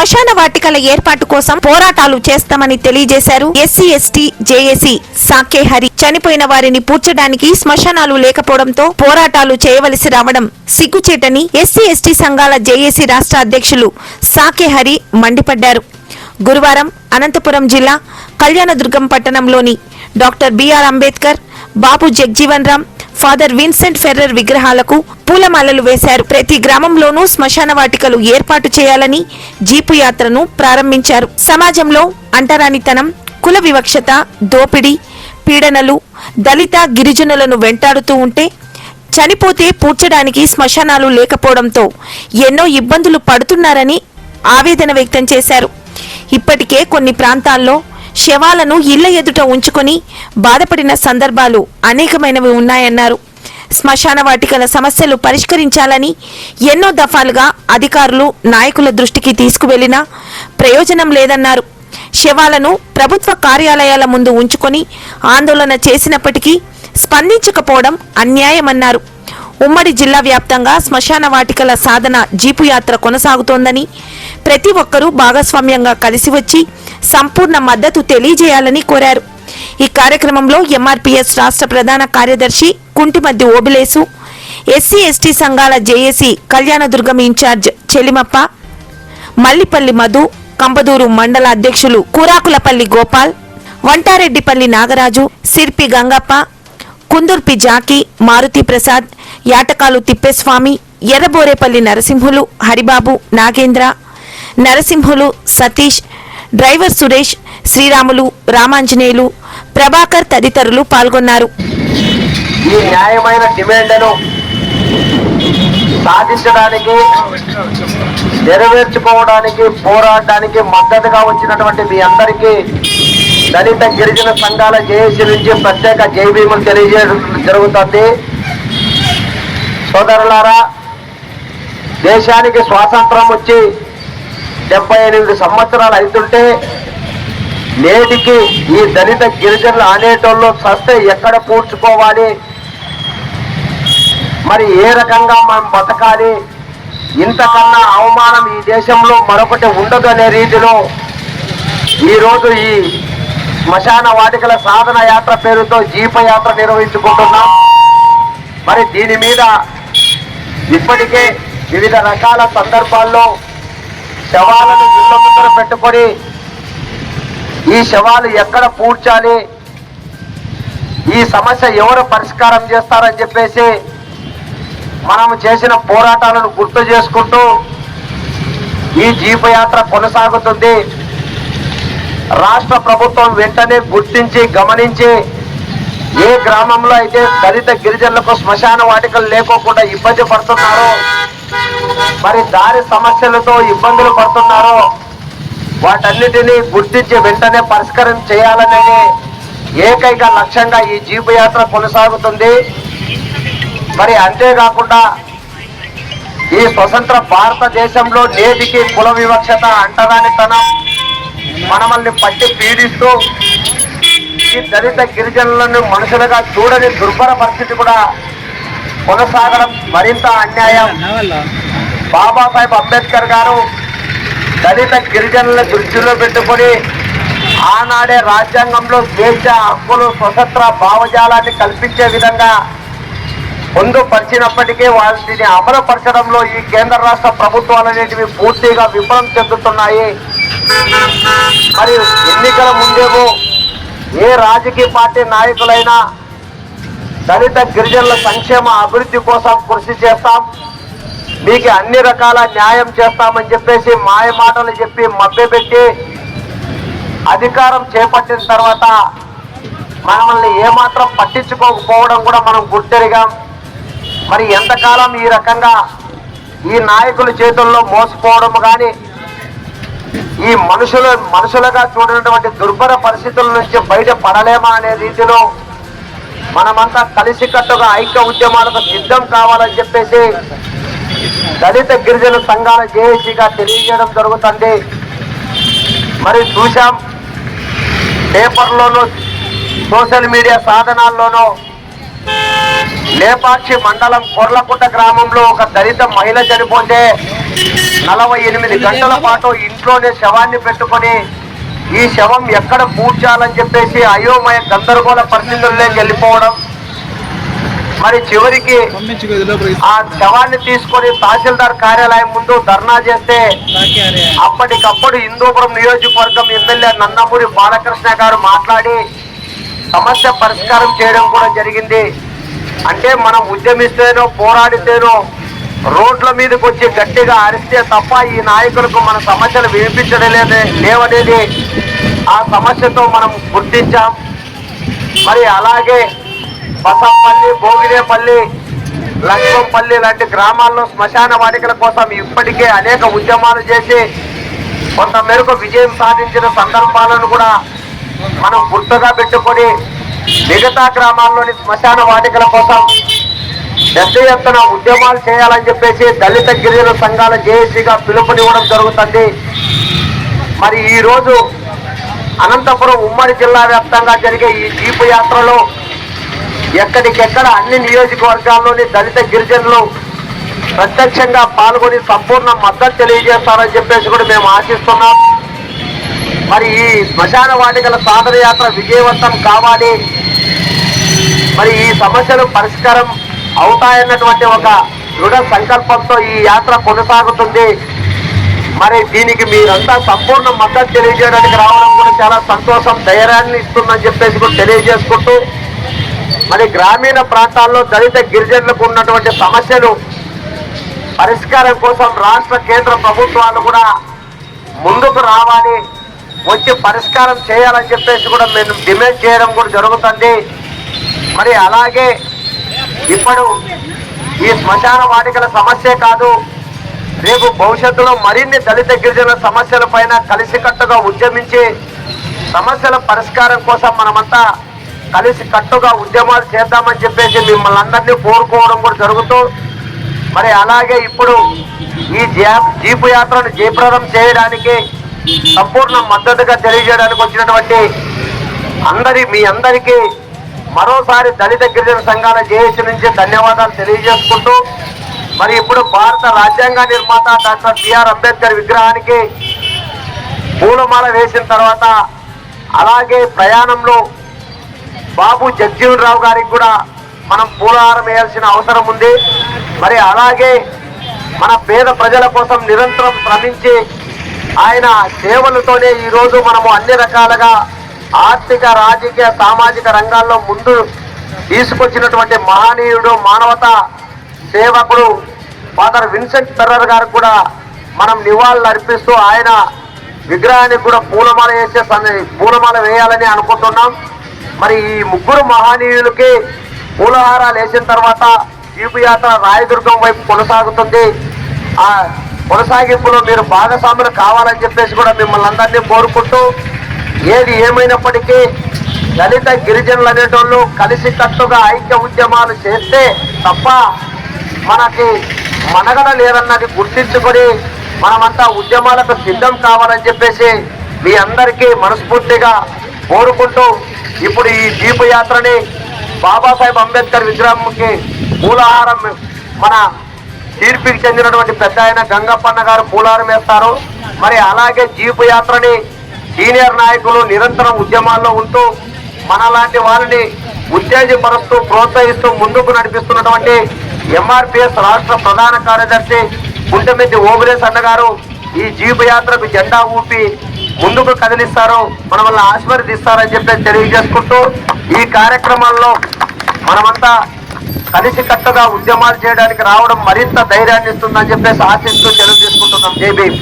శ్మశాన వాటికల ఏర్పాటు కోసం పోరాటాలు చేస్తామని తెలియజేశారు. ఎస్సీ ఎస్టీ జేఏసీ సాకే హరి చనిపోయిన వారిని పూడ్చడానికి శ్మశానాలు లేకపోవడంతో పోరాటాలు చేయవలసి రావడం సిగ్గుచేటని ఎస్సీ ఎస్టీ సంఘాల జేఏసీ రాష్ట్ర అధ్యక్షులు సాకే హరి మండిపడ్డారు. గురువారం అనంతపురం జిల్లా కళ్యాణదుర్గం పట్టణంలోని doctor B R Ambedkar, Babu Jagjivan Ram, father Vincent Ferrer విగ్రహాలకు పూలమాలలు వేశారు. ప్రతి గ్రామంలోనూ శ్మశాన వాటికలు ఏర్పాటు చేయాలని జీపు యాత్రను ప్రారంభించారు. సమాజంలో అంటరానితనం, కుల వివక్షత, దోపిడీ, పీడనలు దళిత గిరిజనులను వెంటాడుతూ ఉంటే చనిపోతే పూడ్చడానికి శ్మశానాలు లేకపోవడంతో ఎన్నో ఇబ్బందులు పడుతున్నారని ఆవేదన వ్యక్తం చేశారు. ఇప్పటికే కొన్ని ప్రాంతాల్లో శవాలను ఇళ్ల ఎదుట ఉంచుకొని బాధపడిన సందర్భాలు అనేకమైనవి ఉన్నాయన్నారు. శ్మశాన వాటికల సమస్యలు పరిష్కరించాలని ఎన్నో దఫాలుగా అధికారులు, నాయకుల దృష్టికి తీసుకువెళ్లినా ప్రయోజనం లేదన్నారు. శవాలను ప్రభుత్వ కార్యాలయాల ముందు ఉంచుకొని ఆందోళన చేసినప్పటికీ స్పందించకపోవడం అన్యాయమన్నారు. ఉమ్మడి జిల్లా వ్యాప్తంగా శ్మశాన వాటికల సాధన జీపు యాత్ర కొనసాగుతోందని, ప్రతి ఒక్కరూ భాగస్వామ్యంగా కలిసి వచ్చి సంపూర్ణ మద్దతు తెలియజేయాలని కోరారు. ఈ కార్యక్రమంలో ఎంఆర్పీఎస్ రాష్ట్ర ప్రధాన కార్యదర్శి కుంటిమద్ది ఓబిలేసు, ఎస్సీ ఎస్టీ సంఘాల జేఏసీ కళ్యాణదుర్గం ఇన్ఛార్జ్ చెలిమప్ప, మల్లిపల్లి మధు, కంబదూరు మండల అధ్యక్షులు కూరాకులపల్లి గోపాల్, వంటారెడ్డిపల్లి నాగరాజు, సిర్పి గంగప్ప, కుందుర్పి జాకి, మారుతి ప్రసాద్, యాటకాలు తిప్పేస్వామి, ఎర్రబోరేపల్లి నరసింహులు, హరిబాబు, నాగేంద్ర, నరసింహులు, సతీష్, డ్రైవర్ సురేష్, శ్రీరాములు, రామాంజనేయులు, ప్రభాకర్ తదితరులు పాల్గొన్నారు. ఈ న్యాయమైన డిమాండ్ను సాధించడానికి, నెరవేర్చుకోవడానికి, పోరాడడానికి మద్దతుగా వచ్చినటువంటి మీ అందరికీ దళిత గిరిజన సంఘాల జేఏసీ నుంచి ప్రత్యేక జైభీములు తెలియజేయడం జరుగుతుంది. సోదరులారా, దేశానికి స్వాతంత్రం వచ్చి 78 సంవత్సరాలు అవుతుంటే నేటికి ఈ దళిత గిరిజనులు అనేటోళ్ళు సస్తే ఎక్కడ పూడ్చుకోవాలి, మరి ఏ రకంగా మనం బతకాలి, ఇంతకన్నా అవమానం ఈ దేశంలో మరొకటి ఉండదు అనే రీతిలో ఈరోజు ఈ శ్మశాన వాటికల సాధన యాత్ర పేరుతో జీప యాత్ర నిర్వహించుకుంటున్నాం. మరి దీని మీద ఇప్పటికే వివిధ రకాల సందర్భాల్లో శవాలను ఇళ్ల ముందర పెట్టుకొని ఈ శవాలు ఎక్కడ పూడ్చాలి, ఈ సమస్య ఎవరు పరిష్కారం చేస్తారని చెప్పేసి మనము చేసిన పోరాటాలను గుర్తు చేసుకుంటూ ఈ జీప యాత్ర కొనసాగుతుంది. రాష్ట్ర ప్రభుత్వం వెంటనే గుర్తించి గమనించి ఏ గ్రామంలో అయితే దళిత గిరిజనులకు శ్మశాన వాటికలు లేకోకుండా ఇబ్బంది పడుతున్నారో, మరి దారి సమస్యలతో ఇబ్బందులు పడుతున్నారో వాటన్నిటినీ గుర్తించి వెంటనే పరిష్కారం చేయాలనేది ఏకైక లక్ష్యంగా ఈ జీపు యాత్ర కొనసాగుతుంది. మరి అంతేకాకుండా ఈ స్వతంత్ర భారతదేశంలో నేటికి కుల వివక్షత, అంటరానితనం మనల్ని పట్టి పీడిస్తూ ఈ దళిత గిరిజనులను మనుషులుగా చూడని దుర్భర పరిస్థితి కూడా కొనసాగడం మరింత అన్యాయం. బాబాసాహెబ్ అంబేద్కర్ గారు దళిత గిరిజనులను దృష్టిలో పెట్టుకొని ఆనాడే రాజ్యాంగంలో స్వేచ్ఛ, హక్కులు, స్వతంత్ర భావజాలాన్ని కల్పించే విధంగా పొందుపరిచినప్పటికీ వాటిని అమలుపరచడంలో ఈ కేంద్ర రాష్ట్ర ప్రభుత్వాలు అనేటివి పూర్తిగా విఫలం చెందుతున్నాయి. మరి ఎన్నికల ముందేమో ఏ రాజకీయ పార్టీ నాయకులైనా దళిత గిరిజనుల సంక్షేమ అభివృద్ధి కోసం కృషి చేస్తాం, మీకు అన్ని రకాల న్యాయం చేస్తామని చెప్పేసి మాయ మాటలు చెప్పి మభ్యపెట్టి అధికారం చేపట్టిన తర్వాత మనల్ని ఏమాత్రం పట్టించుకోకపోవడం కూడా మనం గుర్తెరిగాం. మరి ఎంతకాలం ఈ రకంగా ఈ నాయకుల చేతుల్లో మోసపోవడం కానీ, ఈ మనుషులుగా చూడనటువంటి దుర్భర పరిస్థితుల నుంచి బయటపడలేమా అనే రీతిలో మనమంతా కలిసికట్టుగా ఐక్య ఉద్యమాలకు సిద్ధం కావాలని చెప్పేసి దళిత గిరిజన సంఘాల జేఏసీగా తెలియజేయడం జరుగుతుంది. మరి చూశాం, పేపర్లోనూ సోషల్ మీడియా సాధనాల్లోనూ లేపాక్షి మండలం కొర్లకుంట గ్రామంలో ఒక దళిత మహిళ చనిపోతే 48 గంటల పాటు ఇంట్లోనే శవాన్ని పెట్టుకొని ఈ శవం ఎక్కడ పూడ్చాలని చెప్పేసి అయోమయ గందరగోళ పరిస్థితుల్లోకి వెళ్ళిపోవడం, మరి చివరికి ఆ శవాన్ని తీసుకొని తహసీల్దార్ కార్యాలయం ముందు ధర్నా చేస్తే అప్పటికప్పుడు హిందూపురం నియోజకవర్గం ఎమ్మెల్యే నందమూరి బాలకృష్ణ గారు మాట్లాడి సమస్య పరిష్కారం చేయడం కూడా జరిగింది. అంటే మనం ఉద్యమిస్తేనో పోరాడితేనో రోడ్ల మీదకి వచ్చి గట్టిగా అరిస్తే తప్ప ఈ నాయకులకు మన సమస్యలు వినిపించడం లేవనేది ఆ సమస్యతో మనం గుర్తించాం. మరి అలాగే బసంపల్లి, భోగినేపల్లి, లక్ష్మంపల్లి లాంటి గ్రామాల్లో శ్మశాన వాటికల కోసం ఇప్పటికే అనేక ఉద్యమాలు చేసి కొంత మేరకు విజయం సాధించిన సందర్భాలను కూడా మనం గుర్తుగా పెట్టుకొని మిగతా గ్రామాల్లోని శ్మశాన వాటికల కోసం పెద్ద ఎత్తున ఉద్యమాలు చేయాలని చెప్పేసి దళిత గిరిజన సంఘాల జేఏసీగా పిలుపునివ్వడం జరుగుతుంది. మరి ఈరోజు అనంతపురం ఉమ్మడి జిల్లా వ్యాప్తంగా జరిగే ఈ జీపు యాత్రలో ఎక్కడికెక్కడ అన్ని నియోజకవర్గాల్లోని దళిత గిరిజనులు ప్రత్యక్షంగా పాల్గొని సంపూర్ణ మద్దతు తెలియజేస్తారని చెప్పేసి కూడా మేము ఆశిస్తున్నాం. మరి ఈ శ్మశాన వాటికల సాధన యాత్ర విజయవంతం కావాలి, మరి ఈ సమస్యలు పరిష్కారం అవుతాయన్నటువంటి ఒక దృఢ సంకల్పంతో ఈ యాత్ర కొనసాగుతుంది. మరి దీనికి మీరంతా సంపూర్ణ మద్దతు తెలియజేయడానికి రావడం కూడా చాలా సంతోషం, ధైర్యాన్ని ఇస్తుందని చెప్పేసి కూడా తెలియజేసుకుంటూ, మరి గ్రామీణ ప్రాంతాల్లో దళిత గిరిజనులకు ఉన్నటువంటి సమస్యలు పరిష్కారం కోసం రాష్ట్ర కేంద్ర ప్రభుత్వాలు కూడా ముందుకు రావాలి, వచ్చి పరిష్కారం చేయాలని చెప్పేసి కూడా మేము డిమాండ్ చేయడం కూడా జరుగుతుంది. మరి అలాగే ఇప్పుడు ఈ శ్మశాన వాటికల సమస్యే కాదు, రేపు భవిష్యత్తులో మరిన్ని దళిత గిరిజనుల సమస్యల పైన కలిసికట్టుగా ఉద్యమించి సమస్యల పరిష్కారం కోసం మనమంతా కలిసికట్టుగా ఉద్యమాలు చేద్దామని చెప్పేసి మిమ్మల్ని అందరినీ కోరుకోవడం కూడా జరుగుతూ, మరి అలాగే ఇప్పుడు ఈ జీపు యాత్రను జయప్రదం చేయడానికి సంపూర్ణ మద్దతుగా తెలియజేయడానికి వచ్చినటువంటి మీ అందరికీ మరోసారి దళిత గిరిజన సంఘాల జేఏసీ నుంచి ధన్యవాదాలు తెలియజేసుకుంటూ, మరి ఇప్పుడు భారత రాజ్యాంగ నిర్మాత డాక్టర్ బిఆర్ అంబేద్కర్ విగ్రహానికి పూలమాల వేసిన తర్వాత అలాగే ప్రయాణంలో బాబు జగజీవన్ రావు గారికి కూడా మనం పూలహారం వేయాల్సిన అవసరం ఉంది. మరి అలాగే మన పేద ప్రజల కోసం నిరంతరం శ్రమించి ఆయన సేవలతోనే ఈరోజు మనము అన్ని రకాలుగా ఆర్థిక, రాజకీయ, సామాజిక రంగాల్లో ముందు తీసుకొచ్చినటువంటి మహనీయుడు, మానవతా సేవకుడు ఫాదర్ విన్సెంట్ ఫెర్రర్ గారికి కూడా మనం నివాళులు అర్పిస్తూ ఆయన విగ్రహానికి కూడా పూలమాల వేయాలని అనుకుంటున్నాం. మరి ఈ ముగ్గురు మహనీయులకి పూలహారాలు వేసిన తర్వాత జీపు యాత్ర రాయదుర్గం వైపు కొనసాగుతుంది. ఆ కొనసాగింపులో మీరు భాగస్వాములు కావాలని చెప్పేసి కూడా మిమ్మల్ని అందరినీ కోరుకుంటూ, ఏది ఏమైనప్పటికీ దళిత గిరిజనులు అనేటోళ్ళు కలిసికట్టుగా ఐక్య ఉద్యమాలు చేస్తే తప్ప మనకి మనగడ లేదన్నది గుర్తించుకొని మనమంతా ఉద్యమాలకు సిద్ధం కావాలని చెప్పేసి మీ అందరికీ మనస్ఫూర్తిగా కోరుకుంటూ, ఇప్పుడు ఈ జీపు యాత్రని బాబాసాహెబ్ అంబేద్కర్ విగ్రహంకి పూలహారం మన తీర్పికి చెందినటువంటి పెద్ద ఆయన గంగప్పన్న గారు పూలహారం వేస్తారు. మరి అలాగే జీపు యాత్రని సీనియర్ నాయకులు నిరంతరం ఉద్యమాల్లో ఉంటూ మనలాంటి వారిని ఉత్తేజపరుస్తూ ప్రోత్సహిస్తూ ముందుకు నడిపిస్తున్నటువంటి ఎంఆర్పిఎస్ రాష్ట్ర ప్రధాన కార్యదర్శి కుంటమిద్ది ఓబులేస్ అన్న గారు ఈ జీపు యాత్రకు జెండా ఊపి ముందుకు కదిలిస్తారు, మన వల్ల ఆశీర్వదిస్తారని చెప్పి తెలియజేసుకుంటూ, ఈ కార్యక్రమాల్లో మనమంతా కలిసికట్టుగా ఉద్యమాలు చేయడానికి రావడం మరింత ధైర్యాన్ని ఇస్తుందని చెప్పేసి ఆశిస్తూ సెలవు తీసుకుంటున్నాం. జై భీమ్.